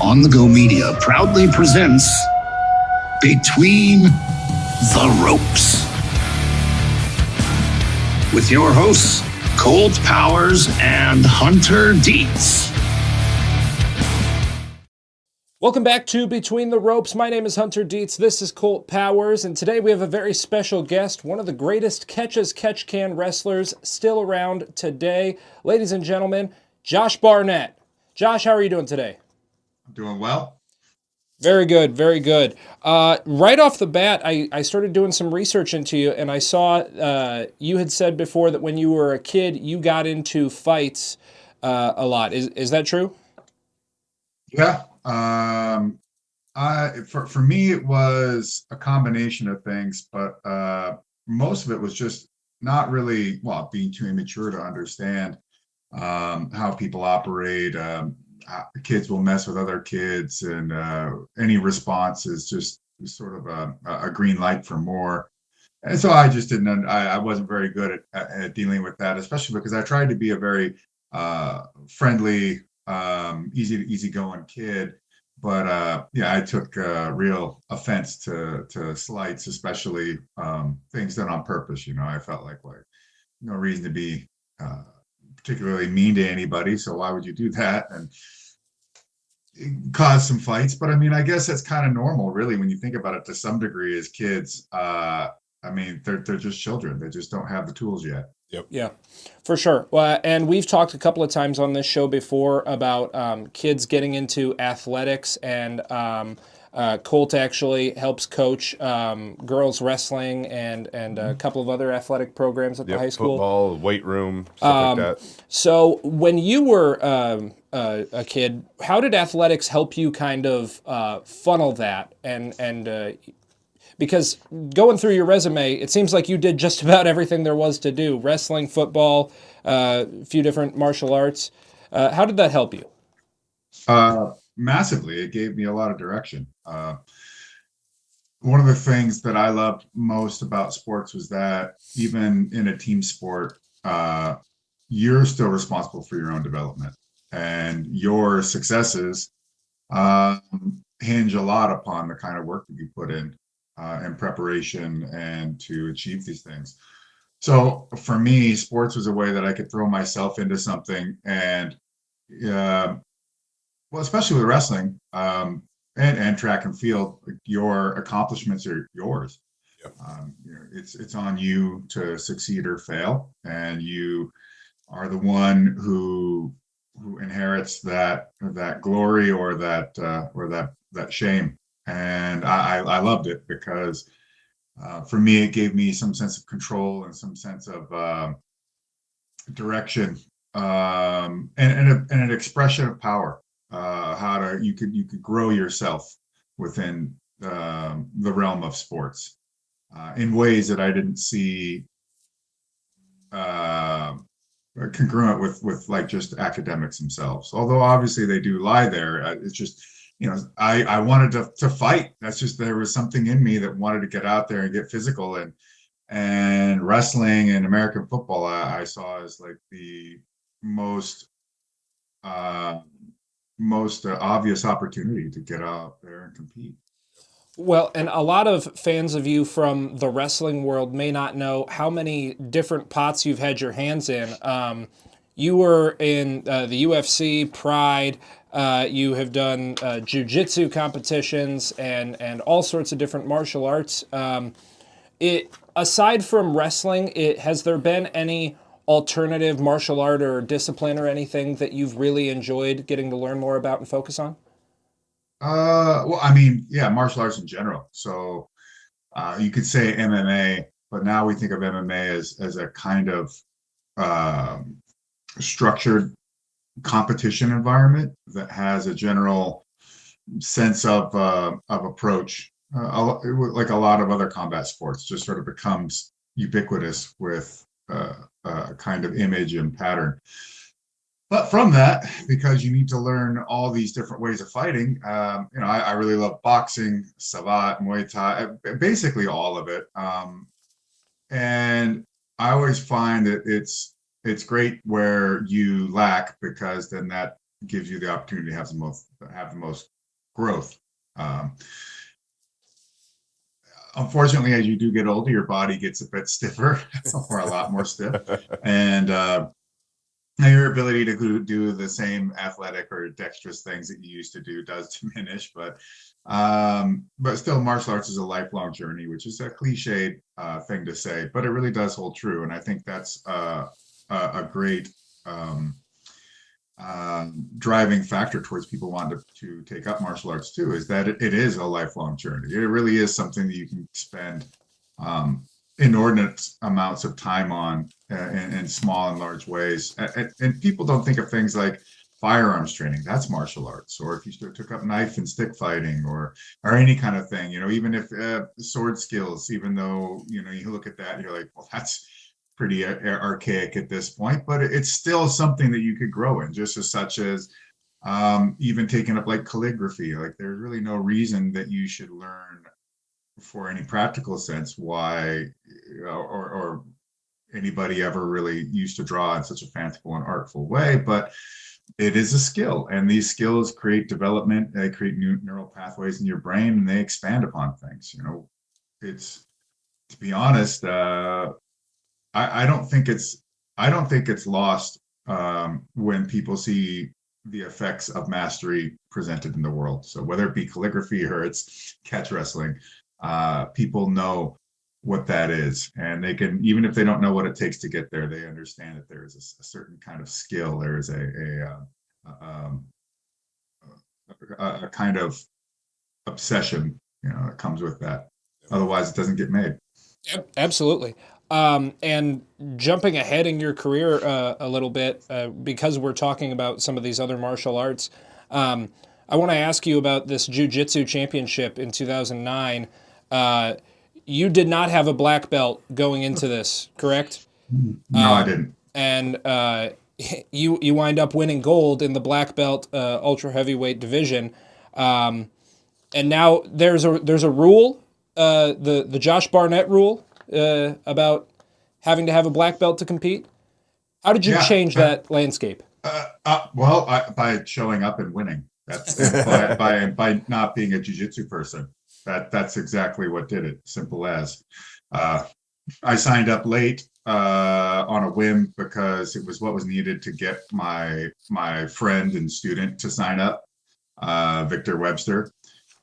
On the Go Media proudly presents Between the Ropes with your hosts, Colt Powers and Hunter Dietz. Welcome back to Between the Ropes. My name is Hunter Dietz. This is Colt Powers, and today we have a very special guest, one of the greatest catch-as-catch-can wrestlers still around today. Ladies and gentlemen, Josh Barnett. Josh, how are you doing today? I'm doing well. Very good, very good. Right off the bat, I started doing some research into you, and I saw you had said before that when you were a kid, you got into fights a lot. Is that true? Yeah. For me, it was a combination of things, but most of it was just not really, being too immature to understand how people operate. Kids will mess with other kids, and any response is just sort of a green light for more. And so I just I wasn't very good at dealing with that, especially because I tried to be a very friendly, easygoing kid. But I took real offense to slights, especially things done on purpose. I felt like no reason to be particularly mean to anybody, so why would you do that? And it caused some fights, but I guess that's kind of normal, really, when you think about it to some degree as kids. They're just children; they just don't have the tools yet. Yep. Yeah, for sure. Well, and we've talked a couple of times on this show before about kids getting into athletics, and Colt actually helps coach girls wrestling and a couple of other athletic programs at the high school. Football, weight room, stuff like that. So when you were a kid, how did athletics help you kind of funnel that and because going through your resume, it seems like you did just about everything there was to do. Wrestling, football, a few different martial arts. How did that help you? Massively. It gave me a lot of direction. One of the things that I loved most about sports was that even in a team sport, you're still responsible for your own development. And your successes hinge a lot upon the kind of work that you put in preparation and to achieve these things. So for me, sports was a way that I could throw myself into something, and especially with wrestling and track and field, your accomplishments are yours. Yep. It's on you to succeed or fail, and you are the one who inherits that glory or that shame. And I loved it because for me, it gave me some sense of control and some sense of direction and an expression of power. You could grow yourself within the realm of sports in ways that I didn't see congruent with like just academics themselves. Although obviously they do lie there. It's just, I wanted to fight. That's just, there was something in me that wanted to get out there and get physical, and wrestling and American football I saw as like the most obvious opportunity to get out there and compete. Well, and a lot of fans of you from the wrestling world may not know how many different pots you've had your hands in. You were in the UFC, Pride. You have done jiu-jitsu competitions and all sorts of different martial arts. Aside from wrestling, has there been any alternative martial art or discipline or anything that you've really enjoyed getting to learn more about and focus on? Martial arts in general. So you could say MMA, but now we think of MMA as a kind of structured competition environment that has a general sense of approach, like a lot of other combat sports, just sort of becomes ubiquitous with a kind of image and pattern. But from that, because you need to learn all these different ways of fighting, I really love boxing, savate, Muay Thai, basically all of it. And I always find that it's great where you lack, because then that gives you the opportunity to have the most growth. Unfortunately, as you do get older, your body gets a bit stiffer, or a lot more stiff, and your ability to do the same athletic or dexterous things that you used to do does diminish. But still, martial arts is a lifelong journey, which is a cliched thing to say, but it really does hold true. And I think that's a great driving factor towards people wanting to take up martial arts too, is that it is a lifelong journey. It really is something that you can spend inordinate amounts of time on in small and large ways. And people don't think of things like firearms training. That's martial arts. Or if you took up knife and stick fighting or any kind of thing, even if sword skills, even though, you look at that and you're like, well, that's pretty archaic at this point, but it's still something that you could grow in, just as such as even taking up like calligraphy. Like there's really no reason that you should learn for any practical sense why or anybody ever really used to draw in such a fanciful and artful way, but it is a skill, and these skills create development. They create new neural pathways in your brain, and they expand upon things. It's, to be honest, I don't think it's lost when people see the effects of mastery presented in the world. So whether it be calligraphy or it's catch wrestling, people know what that is, and they can, even if they don't know what it takes to get there, they understand that there is a certain kind of skill. There is a kind of obsession, that comes with that. Otherwise, it doesn't get made. Absolutely. And jumping ahead in your career a little bit, because we're talking about some of these other martial arts, I want to ask you about this jiu-jitsu championship in 2009. You did not have a black belt going into this, correct? No, I didn't. And you wind up winning gold in the black belt ultra heavyweight division. And now there's a rule, the Josh Barnett rule, about having to have a black belt to compete. How did you change that landscape? By showing up and winning. That's by not being a jiu-jitsu person. That's exactly what did it. Simple as. I signed up late on a whim because it was what was needed to get my friend and student to sign up, Victor Webster,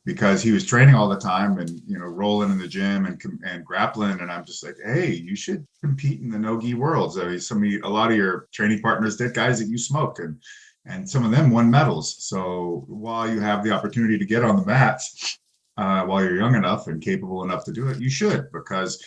because he was training all the time and rolling in the gym and grappling, and I'm just like, hey, you should compete in the no-gi worlds. I mean, a lot of your training partners did, guys that you smoked, and some of them won medals. So while you have the opportunity to get on the mats, while you're young enough and capable enough to do it, you should, because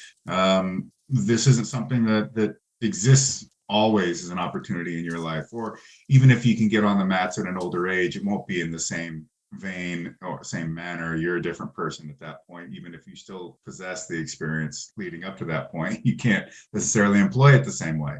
this isn't something that exists always as an opportunity in your life. Or even if you can get on the mats at an older age, it won't be in the same vein or same manner. You're a different person at that point. Even if you still possess the experience leading up to that point, you can't necessarily employ it the same way.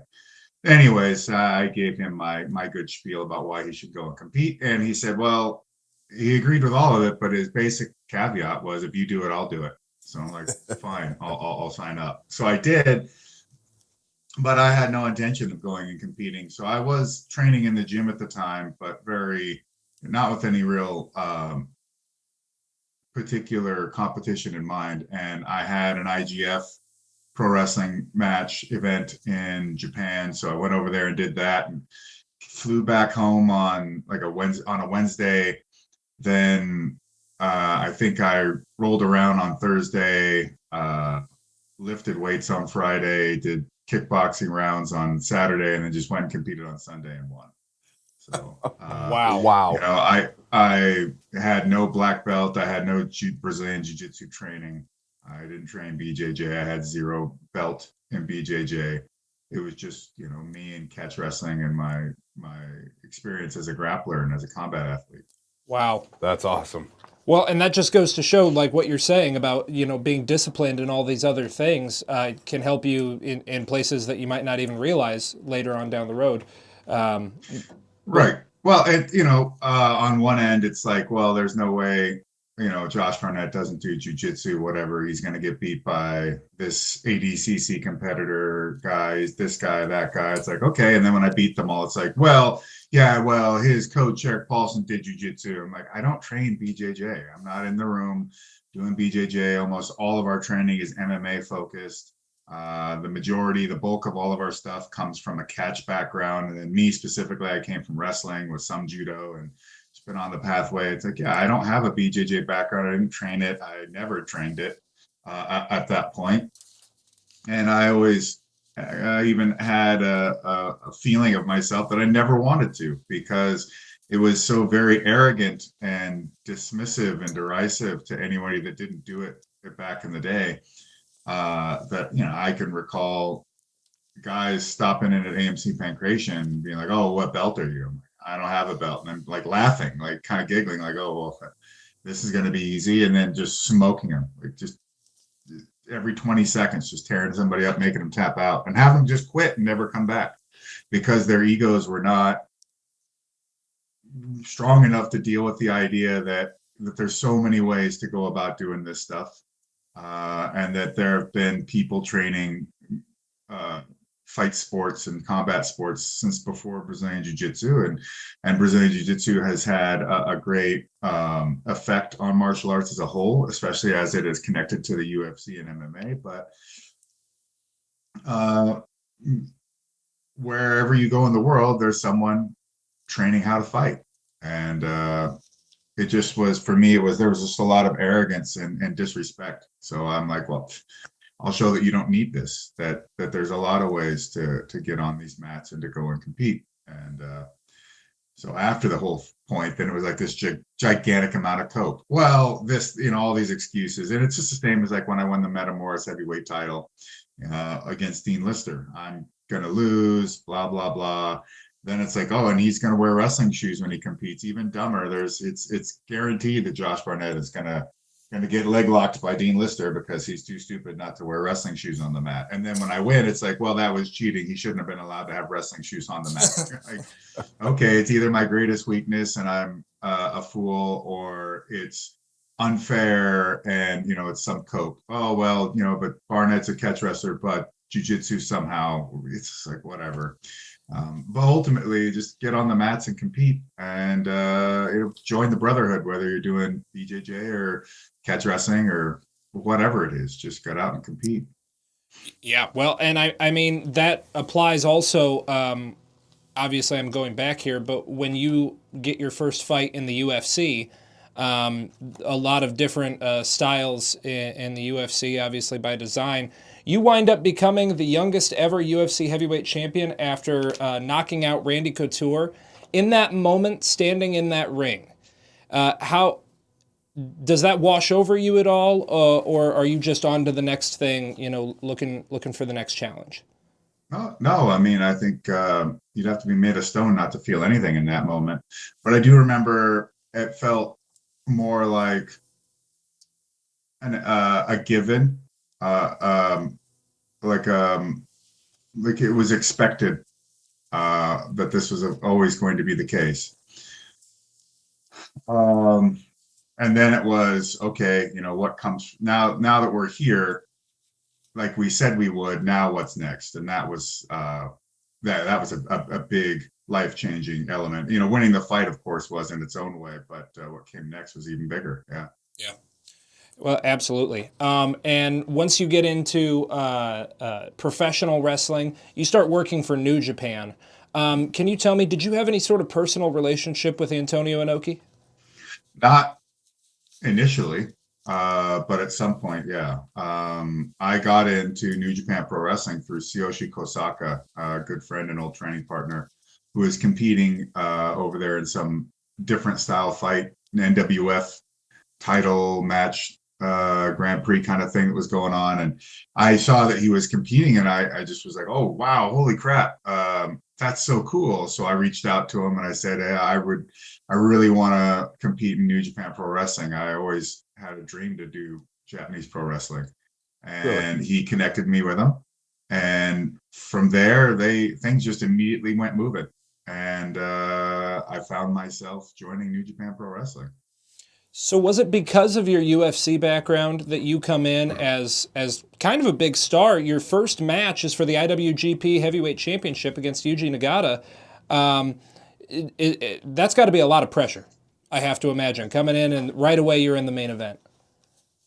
Anyways, I gave him my good spiel about why he should go and compete, and he said, well, he agreed with all of it, but his basic caveat was, if you do it, I'll do it. So I'm like, fine, I'll sign up. So I did, but I had no intention of going and competing. So I was training in the gym at the time, but not with any real particular competition in mind. And I had an IGF pro wrestling match event in Japan. So I went over there and did that and flew back home on a Wednesday. Then I think I rolled around on Thursday, lifted weights on Friday, did kickboxing rounds on Saturday, and then just went and competed on Sunday and won. So wow. I had no black belt. I had no Brazilian Jiu-Jitsu training. I didn't train BJJ. I had zero belt in BJJ. It was just me and catch wrestling and my experience as a grappler and as a combat athlete. Wow. That's awesome. Well, and that just goes to show, like what you're saying about, being disciplined and all these other things can help you in places that you might not even realize later on down the road. Right. Well, on one end, it's like, well, there's no way Josh Barnett doesn't do jujitsu, whatever, he's going to get beat by this ADCC competitor guy, this guy, that guy. It's like, okay. And then when I beat them all, it's like, well, yeah, well, his coach, Eric Paulson, did jujitsu. I'm like, I don't train BJJ. I'm not in the room doing BJJ. Almost all of our training is MMA focused. The bulk of all of our stuff comes from a catch background. And then me specifically, I came from wrestling with some judo and it's been on the pathway. It's like, yeah, I don't have a BJJ background. I didn't train it. I never trained it at that point. And I always even had a feeling of myself that I never wanted to, because it was so very arrogant and dismissive and derisive to anybody that didn't do it back in the day. That I can recall guys stopping in at AMC Pancration and being like, "Oh, what belt are you?" I'm like, I don't have a belt, and I'm like laughing, like kind of giggling, like, "Oh, well, this is going to be easy," and then just smoking them, like just every 20 seconds, just tearing somebody up, making them tap out, and have them just quit and never come back because their egos were not strong enough to deal with the idea that there's so many ways to go about doing this stuff. And that there have been people training fight sports and combat sports since before Brazilian Jiu-Jitsu, and Brazilian Jiu-Jitsu has had a great effect on martial arts as a whole, especially as it is connected to the UFC and MMA. But wherever you go in the world, there's someone training how to fight, and it just was, for me, there was just a lot of arrogance and disrespect. So I'm like, well, I'll show that you don't need this, that there's a lot of ways to get on these mats and to go and compete. And so after the whole point, then it was like this gigantic amount of cope. Well, this, all these excuses. And it's just the same as like when I won the Metamoris heavyweight title against Dean Lister. I'm going to lose, blah, blah, blah. Then it's like, oh, and he's going to wear wrestling shoes when he competes. Even dumber, it's guaranteed that Josh Barnett is going to get leg locked by Dean Lister because he's too stupid not to wear wrestling shoes on the mat. And then when I win, it's like, well, that was cheating. He shouldn't have been allowed to have wrestling shoes on the mat. Like, okay, it's either my greatest weakness and I'm a fool, or it's unfair and it's some cope. Oh well, but Barnett's a catch wrestler, but jiu-jitsu somehow, it's like whatever. But ultimately, just get on the mats and compete, and join the brotherhood, whether you're doing BJJ or catch wrestling or whatever it is. Just get out and compete. Yeah, well, and I mean, that applies also, obviously I'm going back here, but when you get your first fight in the UFC, a lot of different styles in the UFC, obviously by design. You wind up becoming the youngest ever UFC heavyweight champion after knocking out Randy Couture. In that moment, standing in that ring, how does that wash over you at all, or are you just on to the next thing? Looking for the next challenge. No. I mean, I think you'd have to be made of stone not to feel anything in that moment. But I do remember it felt more like a given. Like it was expected that this was always going to be the case. And then it was, okay, what comes now that we're here, like we said we would, now what's next? And that was that was a big life-changing element. Winning the fight, of course, was in its own way, but what came next was even bigger. Yeah. Well, absolutely. And once you get into professional wrestling, you start working for New Japan. Can you tell me, did you have any sort of personal relationship with Antonio Inoki? Not initially, but at some point, yeah. I got into New Japan Pro Wrestling through Tsuyoshi Kosaka, a good friend and old training partner, who was competing over there in some different style fight, an NWF title match, Grand Prix kind of thing that was going on. And I saw that he was competing, and I just was like, oh, wow, holy crap. That's so cool. So I reached out to him and I said, hey, I really want to compete in New Japan Pro Wrestling. I always had a dream to do Japanese pro wrestling. And He connected me with him. And from there, things just immediately went moving. And I found myself joining New Japan Pro Wrestling. So was it because of your UFC background that you come in as kind of a big star? Your first match is for the IWGP Heavyweight Championship against Yuji Nagata. Um, that's got to be a lot of pressure, I have to imagine, coming in and right away you're in the main event.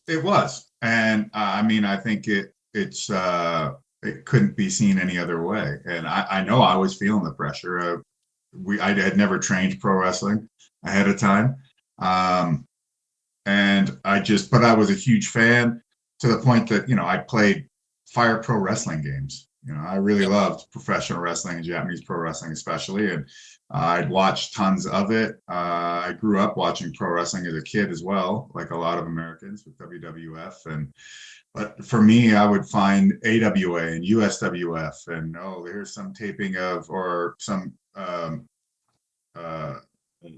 It was, and I mean, I think it couldn't be seen any other way. And I know I was feeling the pressure. I had never trained pro wrestling ahead of time. And but I was a huge fan to the point that, I played Fire Pro Wrestling games. I really loved professional wrestling and Japanese pro wrestling, especially. And I'd watched tons of it. I grew up watching pro wrestling as a kid as well, like a lot of Americans with WWF. But for me, I would find AWA and USWF, and here's some taping of or some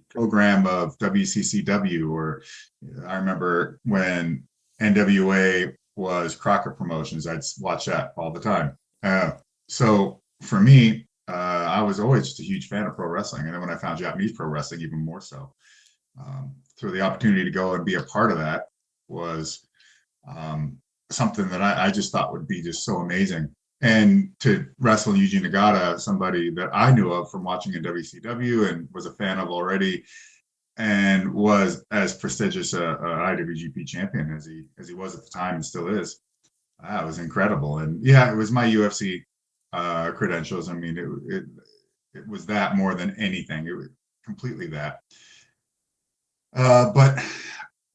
program of WCCW, or I remember when NWA was Crockett Promotions, I'd watch that all the time. So for me, I was always just a huge fan of pro wrestling. And then when I found Japanese pro wrestling, even more so. So the opportunity to go and be a part of that was something that I just thought would be just so amazing. And to wrestle Yuji Nagata, somebody that I knew of from watching in WCW and was a fan of already, and was as prestigious a IWGP champion as he was at the time and still is. It was incredible. And yeah, it was my UFC credentials. I mean, it was that more than anything. It was completely that. But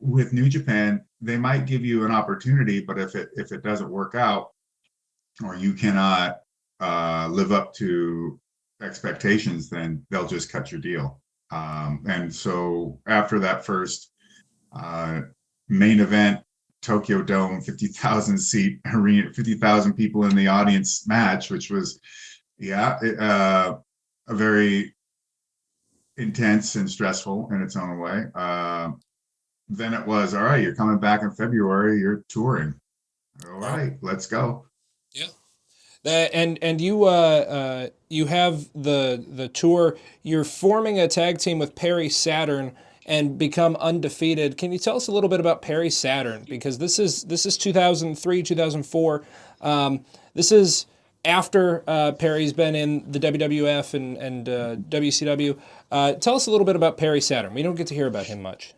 with New Japan, they might give you an opportunity, but if it doesn't work out, or you cannot live up to expectations, then they'll just cut your deal. And so after that first main event, Tokyo Dome, 50,000 seat arena, 50,000 people in the audience match, which was, a very intense and stressful in its own way. Then it was, all right, you're coming back in February, you're touring. All right, let's go. Yeah. And you have the tour. You're forming a tag team with Perry Saturn and become undefeated. Can you tell us a little bit about Perry Saturn? Because this is 2003, 2004. This is after Perry's been in the WWF and WCW. Tell us a little bit about Perry Saturn. We don't get to hear about him much.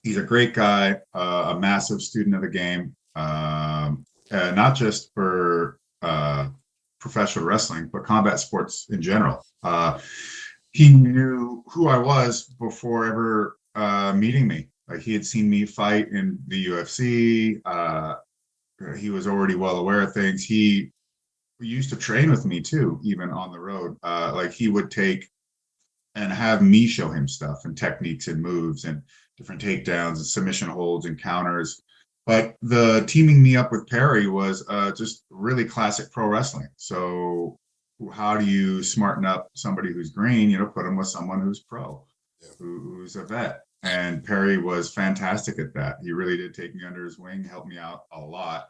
He's a great guy, a massive student of the game, not just for professional wrestling, but combat sports in general. He knew who I was before ever meeting me. Like, he had seen me fight in the UFC. He was already well aware of things. He used to train with me too, even on the road. Like, he would take and have me show him stuff and techniques and moves and different takedowns and submission holds and counters. But the teaming me up with Perry was just really classic pro wrestling. So how do you smarten up somebody who's green? Put them with someone who's pro, who's a vet. And Perry was fantastic at that. He really did take me under his wing, helped me out a lot.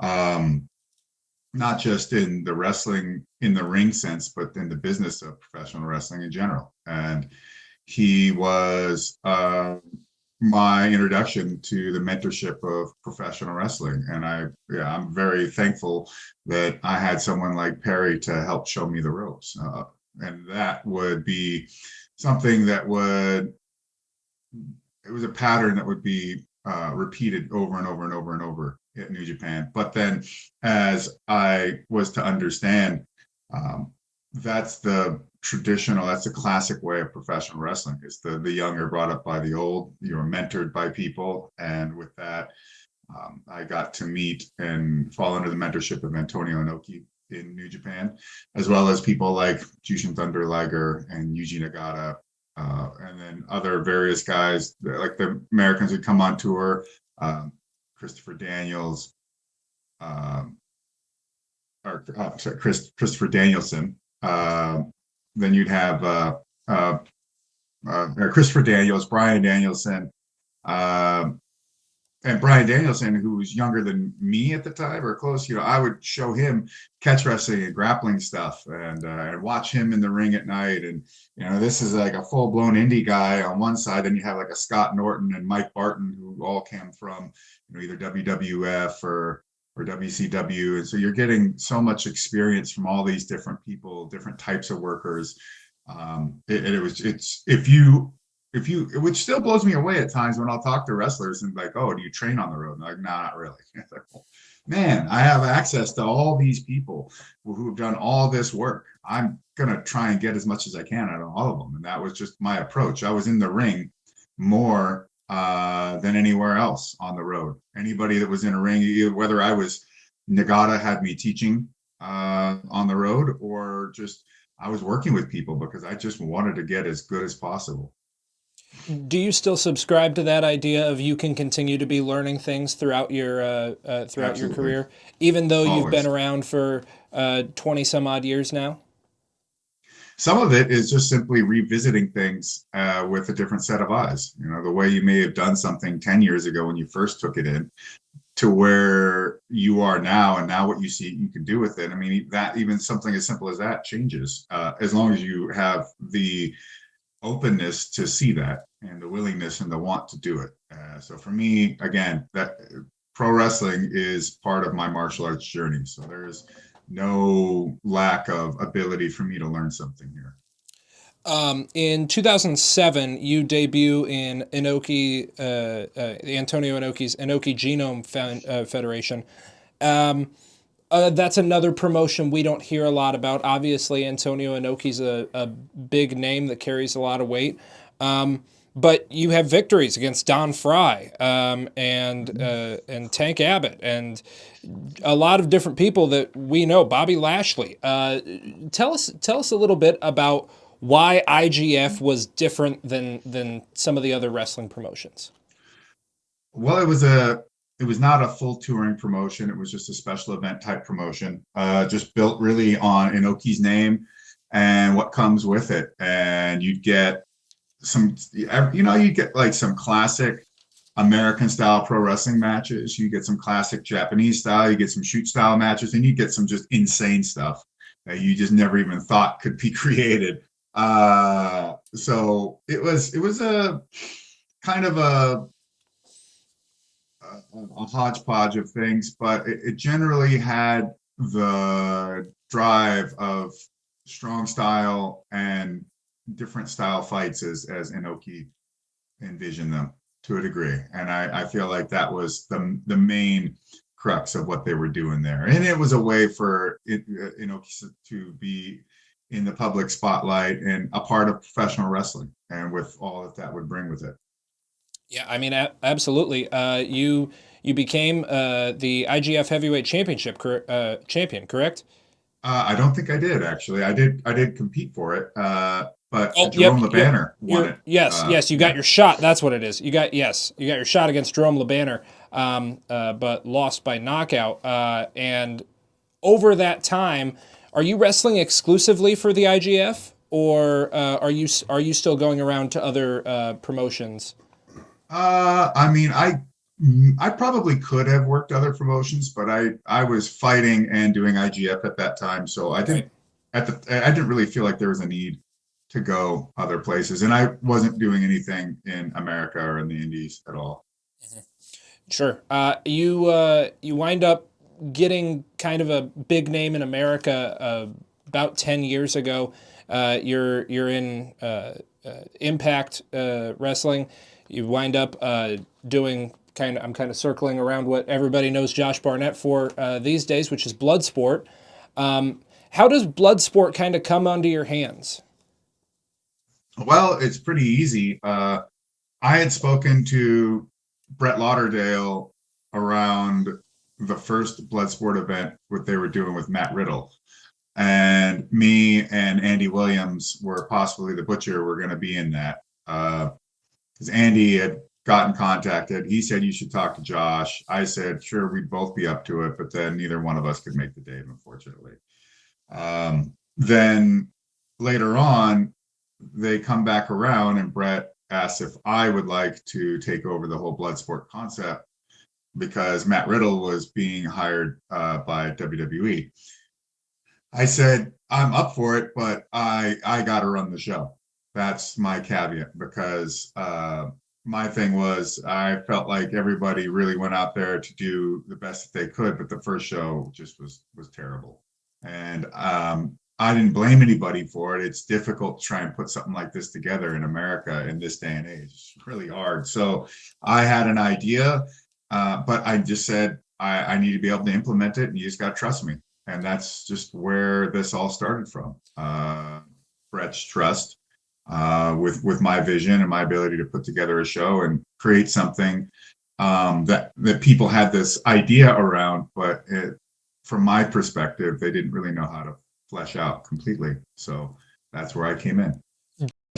Not just in the wrestling in the ring sense, but in the business of professional wrestling in general. And he was my introduction to the mentorship of professional wrestling. And I'm very thankful that I had someone like Perry to help show me the ropes. And that would be something that it was a pattern that would be repeated over and over and over and over at New Japan. But then as I was to understand, that's the traditional, that's the classic way of professional wrestling. Is the young are brought up by the old. You're mentored by people. And with that, I got to meet and fall under the mentorship of Antonio Inoki in New Japan, as well as people like Jushin Thunder Liger and Yuji Nagata, and then other various guys, like the Americans who come on tour, Christopher Daniels, Christopher Danielson. Then you'd have Christopher Daniels, Brian Danielson, and Brian Danielson, who was younger than me at the time or close, I would show him catch wrestling and grappling stuff, and watch him in the ring at night. And this is like a full blown indie guy on one side, then you have like a Scott Norton and Mike Barton, who all came from either WWF or WCW, and so you're getting so much experience from all these different people, different types of workers. Which still blows me away at times when I'll talk to wrestlers and like, oh, do you train on the road? And I'm like, no, not really. Like, well, man, I have access to all these people who have done all this work. I'm going to try and get as much as I can out of all of them. And that was just my approach. I was in the ring more than anywhere else on the road. Anybody that was in a ring, whether I was, Nagata had me teaching on the road, or just I was working with people because I just wanted to get as good as possible. Do you still subscribe to that idea of you can continue to be learning things throughout your your career, even though you've been around for 20 some odd years now? Some of it is just simply revisiting things with a different set of eyes. The way you may have done something 10 years ago when you first took it in, to where you are now, and now what you see you can do with it. I mean, that even something as simple as that changes, as long as you have the openness to see that and the willingness and the want to do it. So for me, again, that pro wrestling is part of my martial arts journey. So there's no lack of ability for me to learn something here. In 2007, you debut in Inoki, Antonio Inoki's Inoki Genome Federation. That's another promotion we don't hear a lot about. Obviously, Antonio Inoki's a big name that carries a lot of weight. But you have victories against Don Fry and Tank Abbott and a lot of different people that we know. Bobby Lashley. Tell us a little bit about why IGF was different than some of the other wrestling promotions. Well, it was not a full touring promotion. It was just a special event type promotion, just built really on Inoki's name and what comes with it. And you'd get you get like some classic American style pro wrestling matches. You get some classic Japanese style. You get some shoot style matches, and you get some just insane stuff that you just never even thought could be created. So it was a kind of a hodgepodge of things, but it generally had the drive of strong style and different style fights as Inoki envisioned them to a degree. And I feel like that was the main crux of what they were doing there. And it was a way for Inoki to be in the public spotlight and a part of professional wrestling, and with all that would bring with it. Yeah, I mean, absolutely. You became the IGF Heavyweight Championship champion, correct? I don't think I did, actually. I did compete for it, but Jerome LeBanner won it. Yes, you got your shot. That's what it is. You got your shot against Jerome LeBanner, but lost by knockout. And over that time, are you wrestling exclusively for the IGF, or are you still going around to other promotions? I mean, I probably could have worked other promotions, but I was fighting and doing IGF at that time, so I didn't really feel like there was a need to go other places, and I wasn't doing anything in America or in the Indies at all. Sure. You wind up getting kind of a big name in America about 10 years ago. You're in Impact Wrestling. You wind up doing I'm kind of circling around what everybody knows Josh Barnett for these days, which is Bloodsport. How does Bloodsport kind of come onto your hands? Well, it's pretty easy. I had spoken to Brett Lauderdale around the first Bloodsport event, what they were doing with Matt Riddle. And me and Andy Williams were possibly the Butcher were going to be in that. Because Andy had gotten contacted. He said, you should talk to Josh. I said, sure, we'd both be up to it, but then neither one of us could make the date, unfortunately. Then later on, they come back around and Brett asked if I would like to take over the whole Bloodsport concept. because Matt Riddle was being hired by WWE. I said, I'm up for it, but I got to run the show. That's my caveat, because my thing was, I felt like everybody really went out there to do the best that they could, but the first show just was terrible. And I didn't blame anybody for it. It's difficult to try and put something like this together in America in this day and age. It's really hard. So I had an idea, but I just said, I need to be able to implement it, and you just got to trust me. And that's just where this all started from. Brett's trust with my vision and my ability to put together a show and create something that people had this idea around, but from my perspective, they didn't really know how to flesh out completely. So that's where I came in.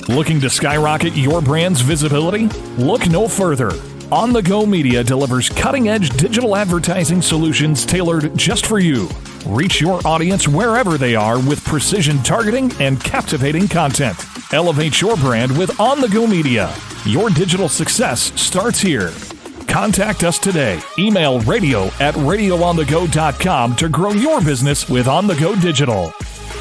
Looking to skyrocket your brand's visibility? Look no further. On the Go Media delivers cutting-edge digital advertising solutions tailored just for you. Reach your audience wherever they are with precision targeting and captivating content. Elevate your brand with On the Go Media. Your digital success starts here. Contact us today. Email radio@radioonthego.com to grow your business with On the Go Digital.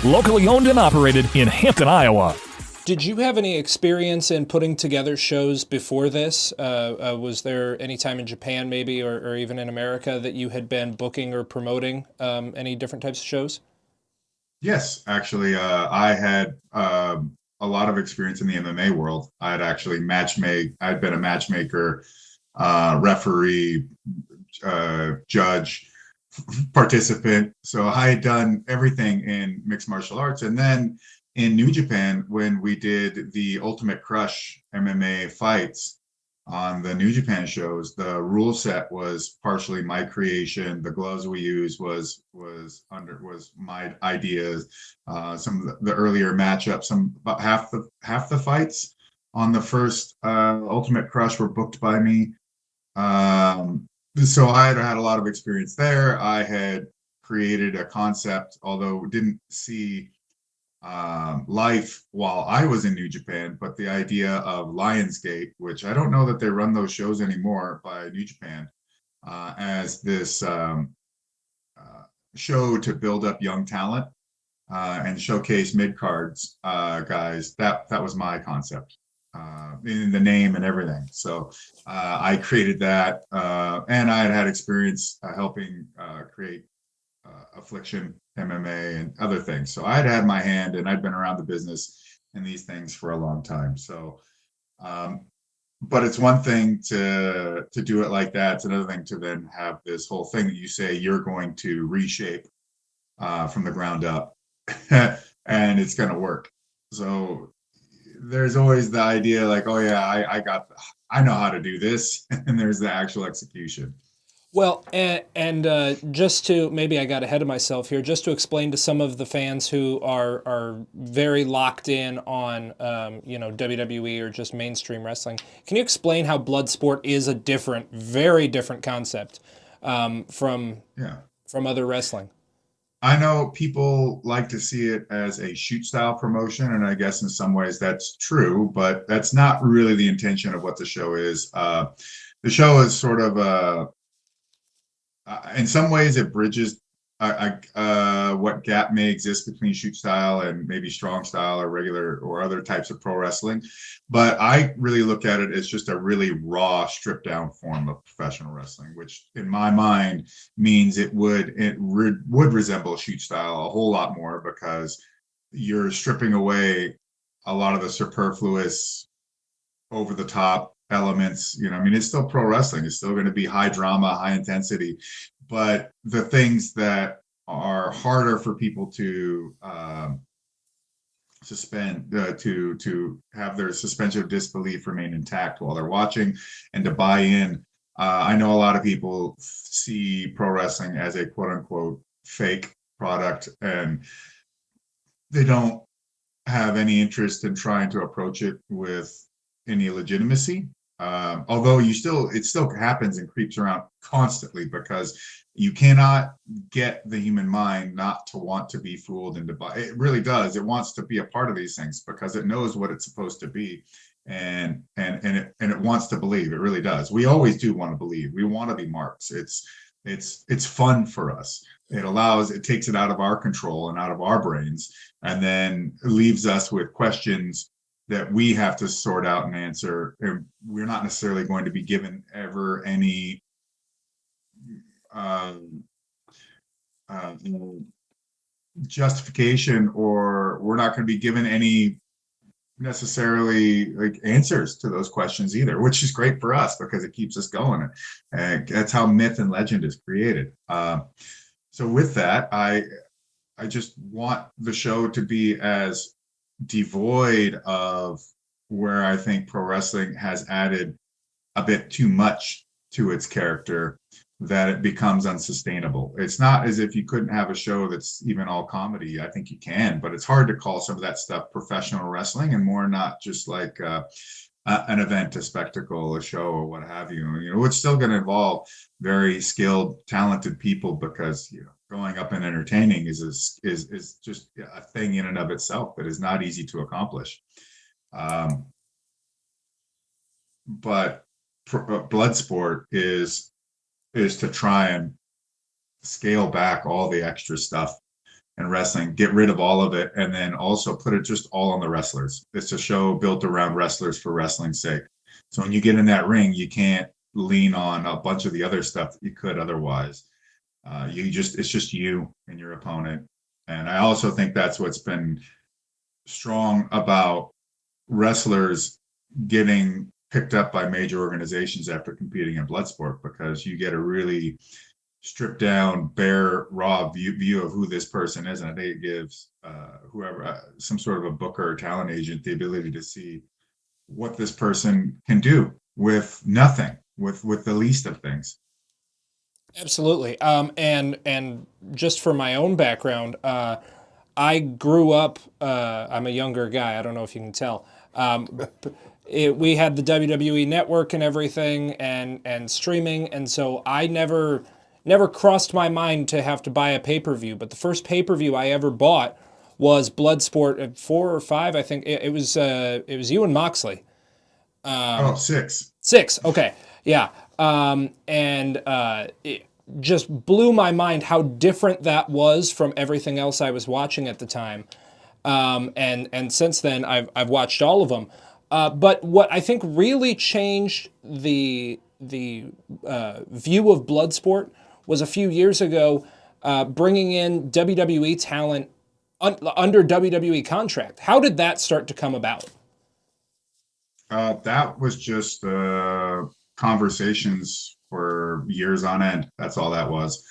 Locally owned and operated in Hampton, Iowa. Did you have any experience in putting together shows before this? Was there any time in Japan maybe, or even in America, that you had been booking or promoting any different types of shows? Yes, actually, I had a lot of experience in the MMA world. I'd actually I'd been a matchmaker, referee, judge, participant. So I had done everything in mixed martial arts. And then in New Japan, when we did the Ultimate Crush MMA fights on the New Japan shows, the rule set was partially my creation. The gloves we used was my ideas. Some of the earlier matchups, about half the fights on the first Ultimate Crush were booked by me. So I had a lot of experience there. I had created a concept, although didn't see life while I was in New Japan, but the idea of Lionsgate, which I don't know that they run those shows anymore by New Japan, as this show to build up young talent and showcase mid-cards guys. That was my concept, in the name and everything. So I created that, and I had experience helping create Affliction MMA and other things. So I'd had my hand, and I'd been around the business and these things for a long time. So, but it's one thing to do it like that. It's another thing to then have this whole thing that you say you're going to reshape from the ground up, and it's going to work. So there's always the idea like, oh yeah, I know how to do this, and there's the actual execution. Well, and just to, maybe I got ahead of myself here, just to explain to some of the fans who are very locked in on WWE or just mainstream wrestling, can you explain how Bloodsport is a very different concept from other wrestling? I know people like to see it as a shoot style promotion, and I guess in some ways that's true, but that's not really the intention of what the show is. The show is sort of in some ways it bridges what gap may exist between shoot style and maybe strong style or regular or other types of pro wrestling. But I really look at it as just a really raw, stripped down form of professional wrestling, which in my mind means it would resemble shoot style a whole lot more, because you're stripping away a lot of the superfluous, over the top elements. It's still pro wrestling. It's still going to be high drama, high intensity, but the things that are harder for people to suspend, to have their suspension of disbelief remain intact while they're watching, and to buy in. I know a lot of people see pro wrestling as a quote unquote fake product, and they don't have any interest in trying to approach it with any legitimacy. Although it still happens and creeps around constantly, because you cannot get the human mind not to want to be fooled into buy. It really does. It wants to be a part of these things because it knows what it's supposed to be. and it wants to believe. It really does. We always do want to believe. We want to be marks. It's fun for us. It takes it out of our control and out of our brains, and then leaves us with questions that we have to sort out and answer. And we're not necessarily going to be given ever any justification, or we're not going to be given any necessarily like answers to those questions either, which is great for us because it keeps us going. And that's how myth and legend is created. So with that, I just want the show to be as devoid of where I think pro wrestling has added a bit too much to its character, that it becomes unsustainable. It's not as if you couldn't have a show that's even all comedy. I think you can, but it's hard to call some of that stuff professional wrestling and more not just like an event, a spectacle, a show, or what have you. You know, it's still going to involve very skilled, talented people, because growing up and entertaining is just a thing in and of itself that is not easy to accomplish. But Bloodsport is to try and scale back all the extra stuff in wrestling, get rid of all of it, and then also put it just all on the wrestlers. It's a show built around wrestlers for wrestling's sake. So when you get in that ring, you can't lean on a bunch of the other stuff that you could otherwise. It's just you and your opponent. And I also think that's what's been strong about wrestlers getting picked up by major organizations after competing in Bloodsport, because you get a really stripped down, bare, raw view of who this person is, and I think it gives whoever some sort of a booker or talent agent the ability to see what this person can do with nothing, with the least of things. Absolutely. And just for my own background, I grew up. I'm a younger guy. I don't know if you can tell. We had the WWE Network and everything, and streaming, and so I never crossed my mind to have to buy a pay-per-view. But the first pay-per-view I ever bought was Bloodsport at 4 or 5. I think it was you and Moxley. 6. 6. Okay, yeah. It just blew my mind how different that was from everything else I was watching at the time. And since then, I've watched all of them. But what I think really changed the view of Bloodsport was a few years ago, bringing in WWE talent under WWE contract. How did that start to come about? That was just conversations for years on end. That's all that was.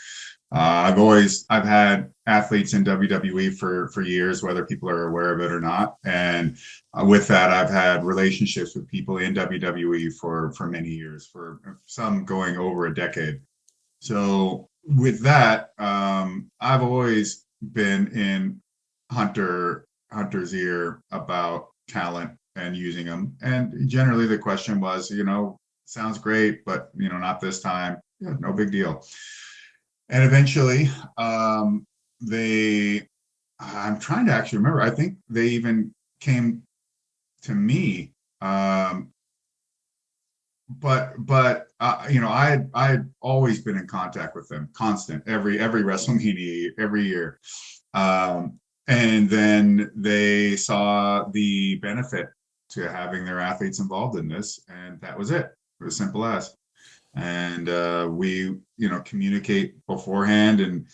I've had athletes in WWE for years, whether people are aware of it or not. And with that, I've had relationships with people in WWE for many years, for some going over a decade. So with that, I've always been in Hunter's ear about talent and using them. And generally the question was, sounds great, but not this time. Yeah, no big deal. And eventually, I'm trying to actually remember. I think they even came to me. I had always been in contact with them, constant, every WrestleMania, every year. And then they saw the benefit to having their athletes involved in this, and that was it. It was simple as. And we communicate beforehand, and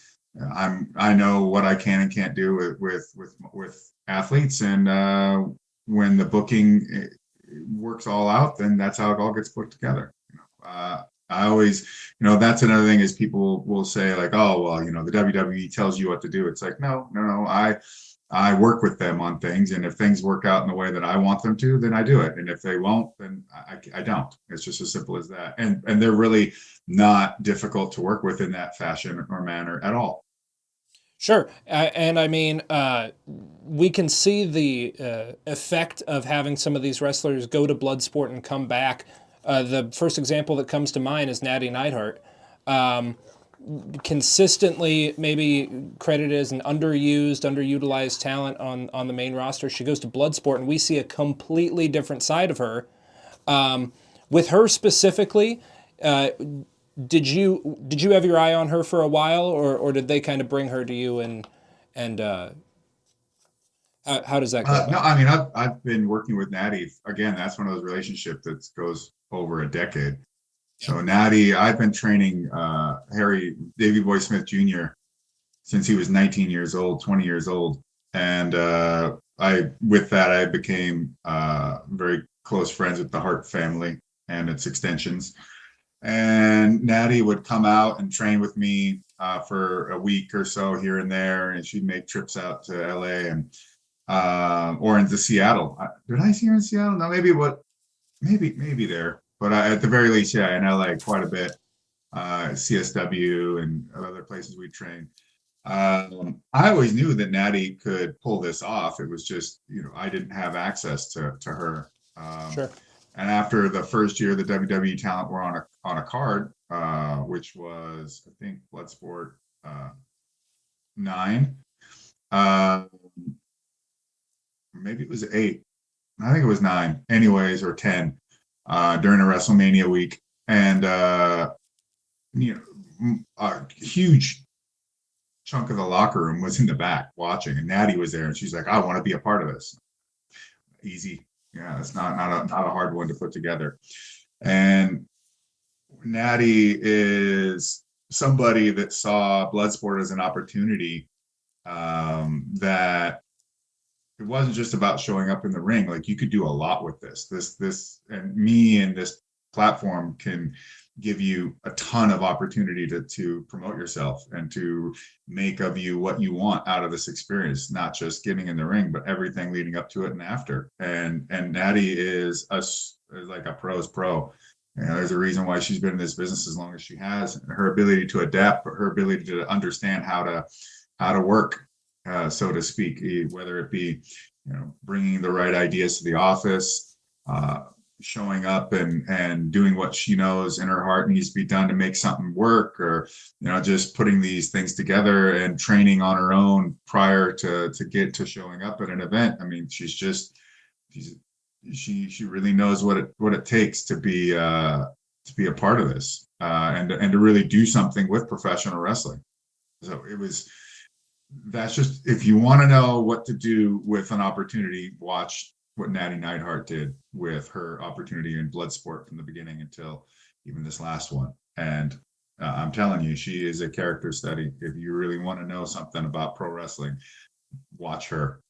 I know what I can and can't do with athletes, and when the booking works all out, then that's how it all gets put together. I always, that's another thing is people will say like, oh well, the WWE tells you what to do. It's like no, I work with them on things, and if things work out in the way that I want them to, then I do it. And if they won't, then I don't. It's just as simple as that. And they're really not difficult to work with in that fashion or manner at all. Sure. And I mean, we can see the effect of having some of these wrestlers go to Bloodsport and come back. The first example that comes to mind is Natty Neidhart. consistently maybe credited as an underutilized talent on the main roster. She goes to Bloodsport, and we see a completely different side of her. With her specifically, did you have your eye on her for a while, or did they kind of bring her to you, and how does that go? No, I mean, I've been working with Natty. Again, that's one of those relationships that goes over a decade. So Natty, I've been training Davey Boy Smith Jr. since he was 19 years old, 20 years old. And I became very close friends with the Hart family and its extensions. And Natty would come out and train with me for a week or so here and there. And she'd make trips out to LA and or into Seattle. Did I see her in Seattle? No, maybe there. But at the very least, yeah, in LA quite a bit. CSW and other places we trained. I always knew that Natty could pull this off. It was just, I didn't have access to her. Sure. And after the first year, the WWE talent were on a card, which was, I think, Bloodsport 9. Maybe it was 8. I think it was 9. Anyways, or 10. During a WrestleMania week, and a huge chunk of the locker room was in the back watching, and Natty was there, and she's like, "I want to be a part of this." Easy, yeah, it's not a hard one to put together. And Natty is somebody that saw Bloodsport as an opportunity that. It wasn't just about showing up in the ring. Like, you could do a lot with this. This, and me and this platform can give you a ton of opportunity to promote yourself and to make of you what you want out of this experience, not just getting in the ring, but everything leading up to it and after. And Natty is like a pro's pro. There's a reason why she's been in this business as long as she has. Her ability to adapt, but her ability to understand how to work. So to speak, whether it be, bringing the right ideas to the office, showing up and doing what she knows in her heart needs to be done to make something work, or, just putting these things together and training on her own prior to get to showing up at an event. I mean, she really knows what it takes to be a part of this, and to really do something with professional wrestling. So that's just, if you want to know what to do with an opportunity, watch what Natty Neidhart did with her opportunity in Bloodsport from the beginning until even this last one. And I'm telling you, she is a character study. If you really want to know something about pro wrestling, watch her.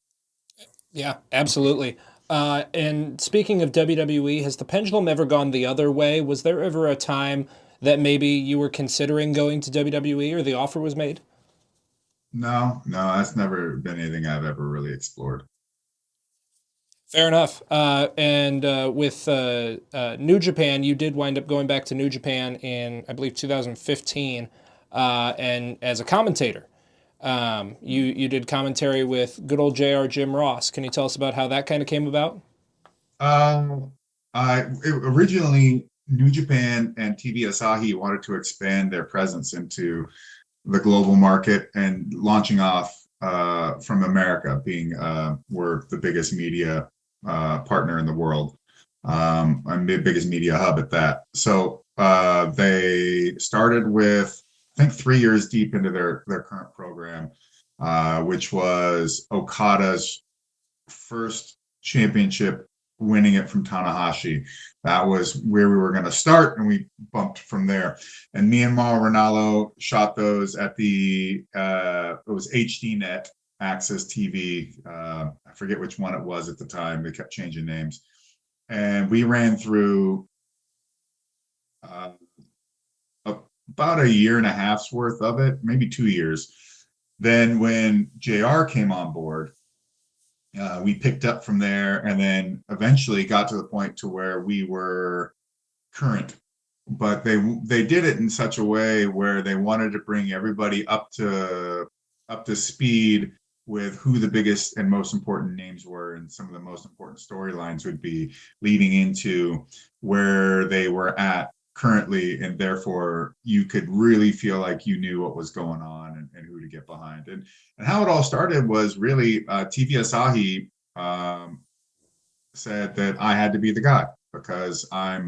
Yeah, absolutely. And speaking of WWE, has the pendulum ever gone the other way? Was there ever a time that maybe you were considering going to WWE, or the offer was made? No, that's never been anything I've ever really explored. Fair enough. And with New Japan, you did wind up going back to New Japan in, I believe, 2015, and as a commentator. You did commentary with good old JR Jim Ross. Can you tell us about how that kind of came about? Originally, New Japan and TV Asahi wanted to expand their presence into the global market and launching off from America, being we're the biggest media partner in the world, and the biggest media hub at that. So they started with, I think, 3 years deep into their current program, which was Okada's first championship, winning it from Tanahashi. That was where we were going to start, and we bumped from there. And me and Mauro Ranallo shot those at it was HDNet, Access TV. I forget which one it was at the time. They kept changing names. And we ran through about a year and a half's worth of it, maybe 2 years. Then when JR came on board, we picked up from there, and then eventually got to the point to where we were current. But they did it in such a way where they wanted to bring everybody up to speed with who the biggest and most important names were, and some of the most important storylines would be leading into where they were at currently, and therefore you could really feel like you knew what was going on and who to get behind. And how it all started was really TV Asahi said that I had to be the guy because I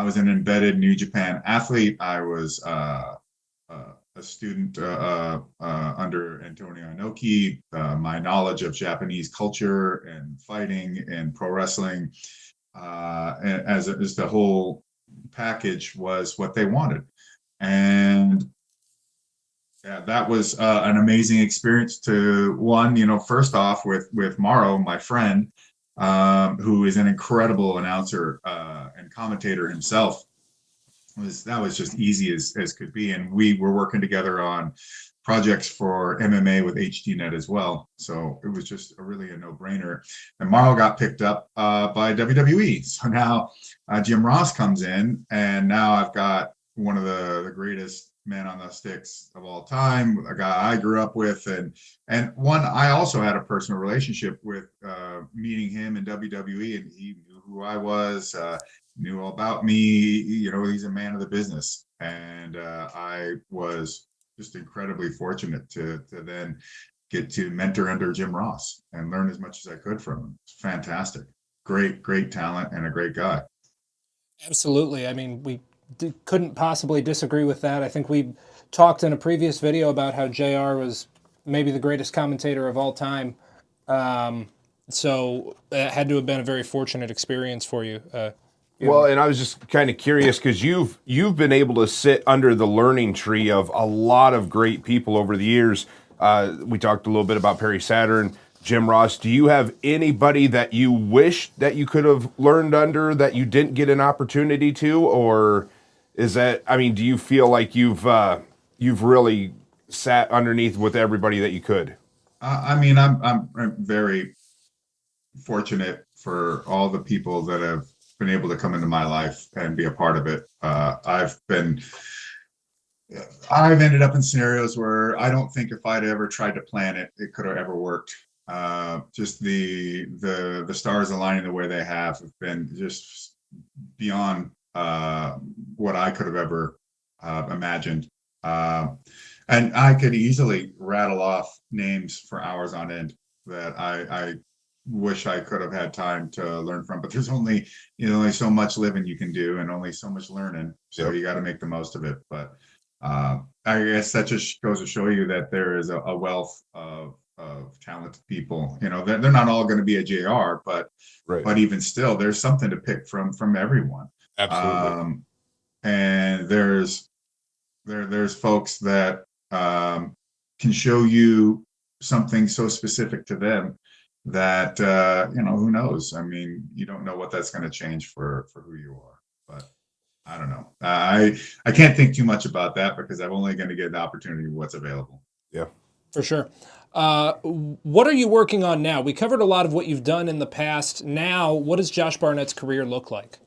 was an embedded New Japan athlete. I was a student under Antonio Inoki. My knowledge of Japanese culture and fighting and pro wrestling, as the whole package, was what they wanted. And yeah, that was an amazing experience to first off with Mauro, my friend, who is an incredible announcer and commentator himself. That was just easy as could be. And we were working together on projects for MMA with HDNet as well. So it was just really a no-brainer. And Mauro got picked up by WWE. So now Jim Ross comes in, and now I've got one of the greatest men on the sticks of all time, a guy I grew up with, and one I also had a personal relationship with, meeting him in WWE, and he knew who I was, knew all about me. He's a man of the business, and I was just incredibly fortunate to then get to mentor under Jim Ross and learn as much as I could from him. It's fantastic, great talent, and a great guy. Absolutely. I mean, we couldn't possibly disagree with that. I think we talked in a previous video about how JR was maybe the greatest commentator of all time. So it had to have been a very fortunate experience for you. Well, and I was just kind of curious because you've been able to sit under the learning tree of a lot of great people over the years. We talked a little bit about Perry Saturn, Jim Ross. Do you have anybody that you wish that you could have learned under that you didn't get an opportunity to, or is that? I mean, do you feel like you've really sat underneath with everybody that you could? I mean, I'm very fortunate for all the people that have been able to come into my life and be a part of it. I've ended up in scenarios where I don't think if I'd ever tried to plan it, it could have ever worked. Just the stars aligning the way they have been just beyond what I could have ever imagined. And I could easily rattle off names for hours on end that I wish I could have had time to learn from, but there's only so much living you can do and only so much learning. So you got to make the most of it. But I guess that just goes to show you that there is a wealth of talented people. They're not all going to be a JR, but even still, there's something to pick from everyone. Absolutely. And there's folks that can show you something so specific to them that who knows? I mean, you don't know what that's going to change for who you are. But I don't know. I can't think too much about that because I'm only going to get the opportunity of what's available. Yeah, for sure. What are you working on now? We covered a lot of what you've done in the past. Now, what does Josh Barnett's career look like?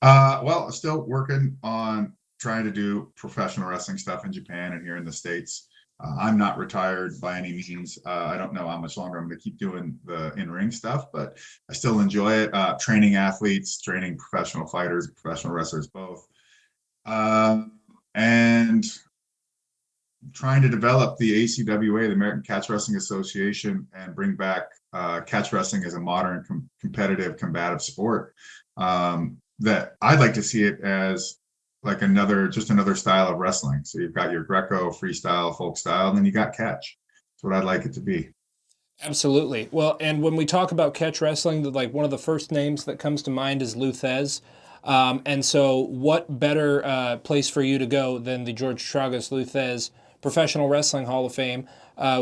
Well, still working on trying to do professional wrestling stuff in Japan and here in the States. I'm not retired by any means. I don't know how much longer I'm going to keep doing the in-ring stuff, but I still enjoy it. Training athletes, training professional fighters, professional wrestlers, both. And trying to develop the ACWA, the American Catch Wrestling Association, and bring back catch wrestling as a modern, competitive, combative sport. That I'd like to see it as like another style of wrestling. So you've got your Greco, freestyle, folk style, and then you got catch. That's what I'd like it to be. Absolutely. Well, and when we talk about catch wrestling, like one of the first names that comes to mind is Luthez. And so what better place for you to go than the George Tragos Luthez Professional Wrestling Hall of Fame,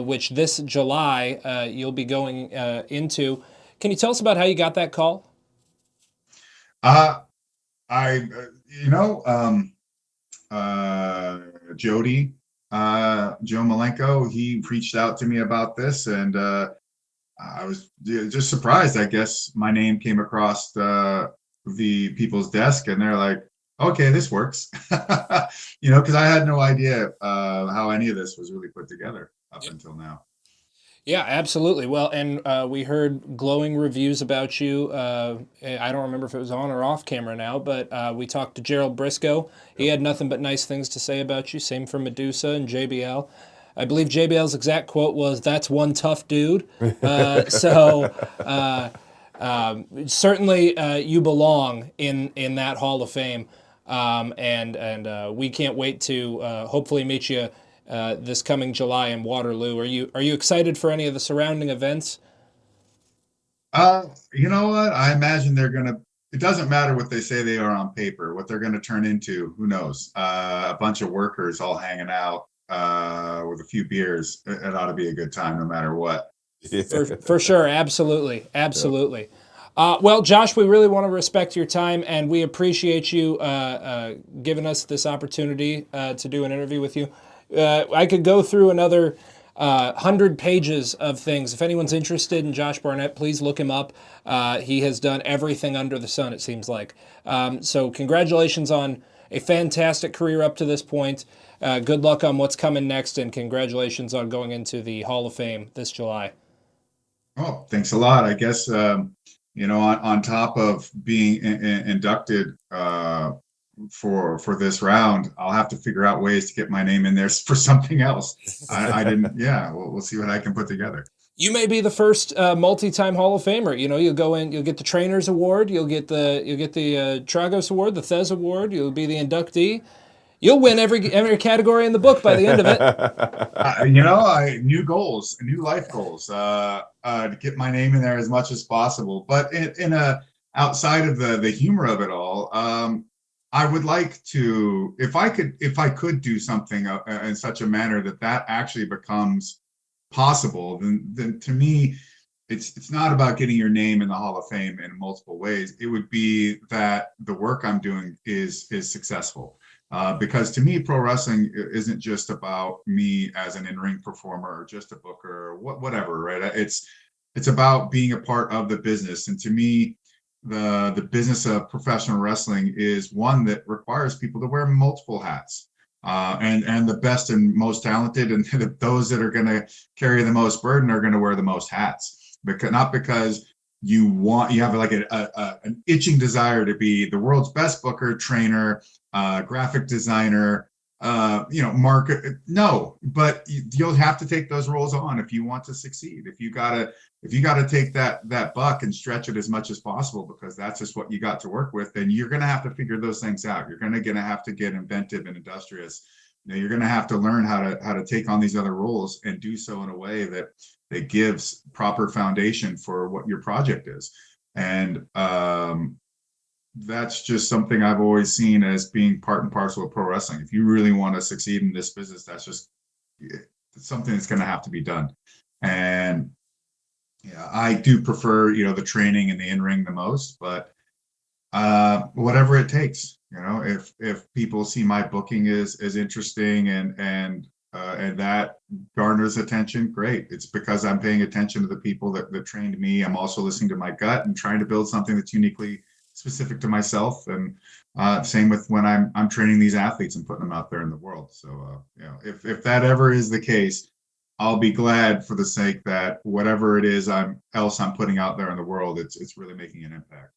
which this July you'll be going into. Can you tell us about how you got that call? Jody, Joe Malenko, he reached out to me about this, and I was just surprised. I guess my name came across the people's desk, and they're like, "Okay, this works," because I had no idea how any of this was really put together up until now. Yeah, absolutely. Well, and we heard glowing reviews about you. I don't remember if it was on or off camera now, but we talked to Gerald Briscoe. He had nothing but nice things to say about you. Same for Medusa and JBL. I believe JBL's exact quote was, "That's one tough dude." Certainly you belong in that Hall of Fame, and we can't wait to hopefully meet you this coming July in Waterloo. Are you excited for any of the surrounding events? You know what? I imagine they're gonna. It doesn't matter what they say they are on paper. What they're going to turn into, who knows? A bunch of workers all hanging out with a few beers. It ought to be a good time, no matter what. For sure, absolutely. Well, Josh, we really want to respect your time, and we appreciate you giving us this opportunity to do an interview with you. I could go through another 100 pages of things. If anyone's interested in Josh Barnett, please look him up. He has done everything under the sun, it seems like. So congratulations on a fantastic career up to this point. Good luck on what's coming next, and congratulations on going into the Hall of Fame this July. Oh, thanks a lot. I guess, on top of being inducted for this round, I'll have to figure out ways to get my name in there for something else. I didn't. Yeah, we'll see what I can put together. You may be the first multi-time Hall of Famer. You'll go in, you'll get the Trainers Award, you'll get the Tragos Award, the Thez Award. You'll be the inductee. You'll win every category in the book by the end of it. New goals, new life goals, to get my name in there as much as possible. But outside of the humor of it all, I would like to, if I could do something in such a manner that actually becomes possible, then to me, it's not about getting your name in the Hall of Fame in multiple ways. It would be that the work I'm doing is successful. Because to me, pro wrestling isn't just about me as an in-ring performer or just a booker or whatever, right? It's about being a part of the business. And to me, the business of professional wrestling is one that requires people to wear multiple hats. And the best and most talented and those that are going to carry the most burden are going to wear the most hats. Not because you have like an itching desire to be the world's best booker, trainer, graphic designer, market. No, but you'll have to take those roles on if you want to succeed. If you gotta take that buck and stretch it as much as possible, because that's just what you got to work with, then you're gonna have to figure those things out. You're gonna have to get inventive and industrious. You're gonna have to learn how to take on these other roles and do so in a way that gives proper foundation for what your project is. And that's just something I've always seen as being part and parcel of pro wrestling. If you really want to succeed in this business, that's just something that's going to have to be done. And yeah, I do prefer, the training and the in-ring the most, but whatever it takes, if people see my booking is interesting and that garners attention, great. It's because I'm paying attention to the people that trained me. I'm also listening to my gut and trying to build something that's uniquely specific to myself. And same with when I'm training these athletes and putting them out there in the world. So if that ever is the case, I'll be glad for the sake that whatever it is I'm putting out there in the world, it's really making an impact.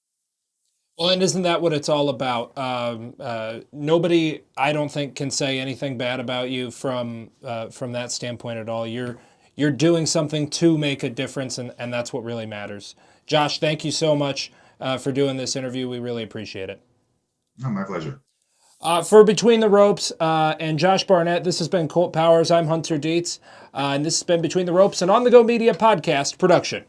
Well, and isn't that what it's all about? Nobody, I don't think, can say anything bad about you from that standpoint at all. You're doing something to make a difference, and that's what really matters. Josh, thank you so much for doing this interview. We really appreciate it. Oh, my pleasure. For Between the Ropes and Josh Barnett, this has been Colt Powers. I'm Hunter Dietz, and this has been Between the Ropes, an On the Go Media podcast production.